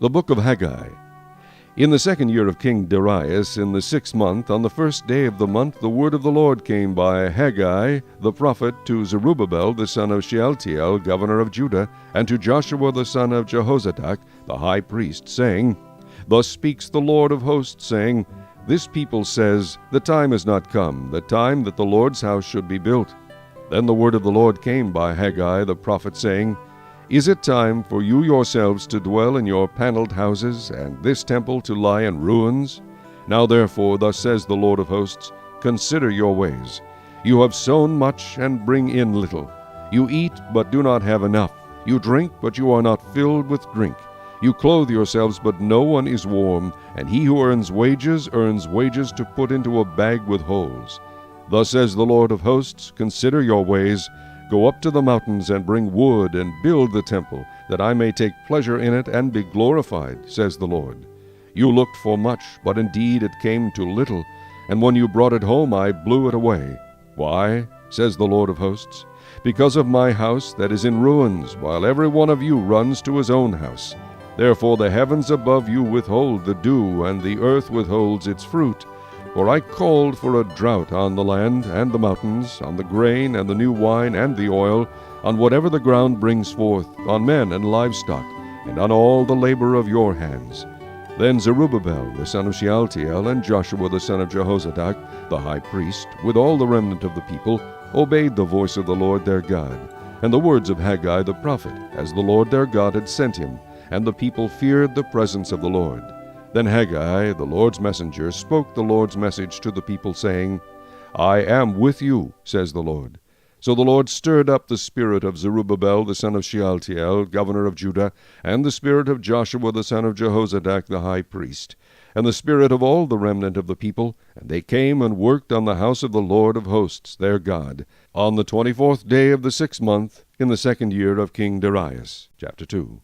The book of Haggai. In the 2nd year of King Darius, in the 6th month, on the 1st day of the month, the word of the Lord came by Haggai the prophet to Zerubbabel the son of Shealtiel, governor of Judah, and to Joshua the son of Jehozadak, the high priest, saying, Thus speaks the Lord of hosts, saying, This people says, The time is not come, the time that the Lord's house should be built. Then the word of the Lord came by Haggai the prophet, saying, Is it time for you yourselves to dwell in your paneled houses, and this temple to lie in ruins? Now therefore, thus says the Lord of hosts, Consider your ways. You have sown much, and bring in little. You eat, but do not have enough. You drink, but you are not filled with drink. You clothe yourselves, but no one is warm, and he who earns wages to put into a bag with holes. Thus says the Lord of hosts, Consider your ways. Go up to the mountains and bring wood and build the temple, that I may take pleasure in it and be glorified, says the Lord. You looked for much, but indeed it came to little, and when you brought it home I blew it away. Why, says the Lord of hosts? Because of my house that is in ruins, while every one of you runs to his own house. Therefore the heavens above you withhold the dew, and the earth withholds its fruit. For I called for a drought on the land and the mountains, on the grain and the new wine and the oil, on whatever the ground brings forth, on men and livestock, and on all the labor of your hands. Then Zerubbabel the son of Shealtiel and Joshua the son of Jehozadak, the high priest, with all the remnant of the people, obeyed the voice of the Lord their God, and the words of Haggai the prophet, as the Lord their God had sent him, and the people feared the presence of the Lord. Then Haggai, the Lord's messenger, spoke the Lord's message to the people, saying, I am with you, says the Lord. So the Lord stirred up the spirit of Zerubbabel the son of Shealtiel, governor of Judah, and the spirit of Joshua the son of Jehozadak the high priest, and the spirit of all the remnant of the people, and they came and worked on the house of the Lord of hosts their God, on the 24th day of the 6th month, in the 2nd year of King Darius. Chapter 2.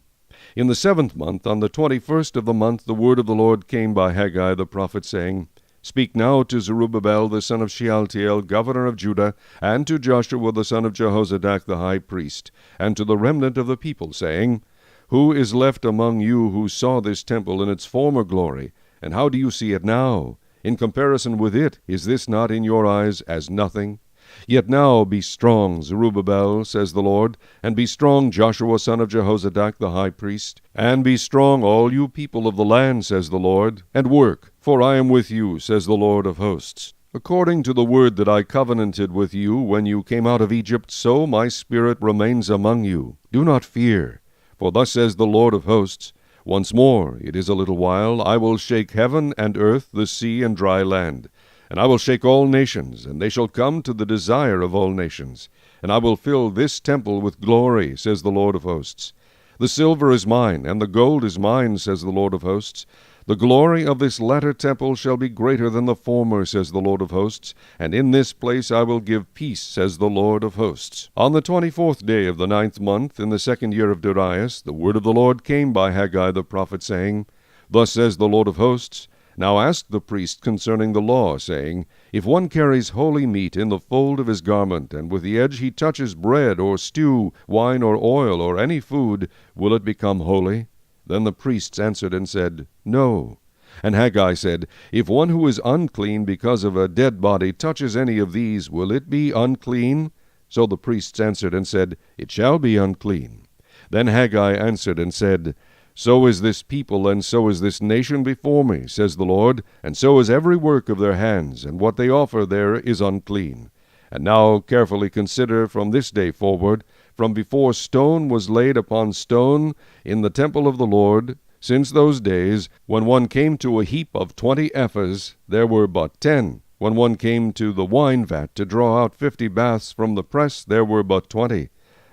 In the 7th month, on the 21st of the month, the word of the Lord came by Haggai the prophet, saying, Speak now to Zerubbabel the son of Shealtiel, governor of Judah, and to Joshua the son of Jehozadak the high priest, and to the remnant of the people, saying, Who is left among you who saw this temple in its former glory, and how do you see it now? In comparison with it, is this not in your eyes as nothing? Yet now be strong, Zerubbabel, says the Lord, and be strong, Joshua son of Jehozadak the high priest, and be strong, all you people of the land, says the Lord, and work, for I am with you, says the Lord of hosts. According to the word that I covenanted with you when you came out of Egypt, so my spirit remains among you. Do not fear, for thus says the Lord of hosts, Once more, it is a little while, I will shake heaven and earth, the sea and dry land. And I will shake all nations, and they shall come to the desire of all nations. And I will fill this temple with glory, says the Lord of hosts. The silver is mine, and the gold is mine, says the Lord of hosts. The glory of this latter temple shall be greater than the former, says the Lord of hosts. And in this place I will give peace, says the Lord of hosts. On the 24th day of the 9th month, in the 2nd year of Darius, the word of the Lord came by Haggai the prophet, saying, Thus says the Lord of hosts, Now ask the priest concerning the law, saying, If one carries holy meat in the fold of his garment, and with the edge he touches bread, or stew, wine, or oil, or any food, will it become holy? Then the priests answered and said, No. And Haggai said, If one who is unclean because of a dead body touches any of these, will it be unclean? So the priests answered and said, It shall be unclean. Then Haggai answered and said, So is this people, and so is this nation before me, says the Lord, and so is every work of their hands, and what they offer there is unclean. And now carefully consider from this day forward, from before stone was laid upon stone in the temple of the Lord, since those days, when one came to a heap of 20 ephahs, there were but 10. When one came to the wine vat to draw out 50 baths from the press, there were but 20.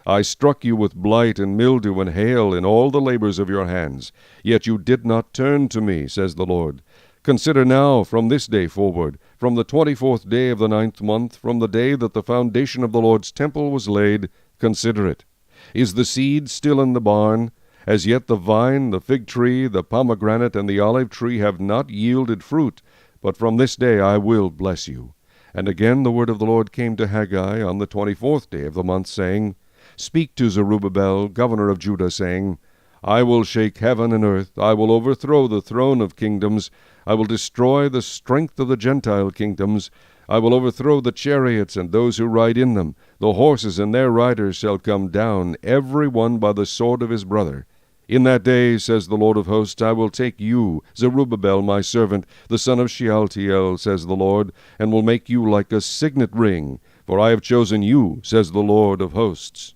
I struck you with blight and mildew and hail in all the labors of your hands, yet you did not turn to me, says the Lord. Consider now from this day forward, from the 24th day of the 9th month, from the day that the foundation of the Lord's temple was laid, consider it. Is the seed still in the barn? As yet the vine, the fig tree, the pomegranate, and the olive tree have not yielded fruit, but from this day I will bless you. And again the word of the Lord came to Haggai on the 24th day of the month, saying, Speak to Zerubbabel, governor of Judah, saying, I will shake heaven and earth. I will overthrow the throne of kingdoms. I will destroy the strength of the Gentile kingdoms. I will overthrow the chariots and those who ride in them. The horses and their riders shall come down, every one by the sword of his brother. In that day, says the Lord of hosts, I will take you, Zerubbabel my servant, the son of Shealtiel, says the Lord, and will make you like a signet ring. For I have chosen you, says the Lord of hosts.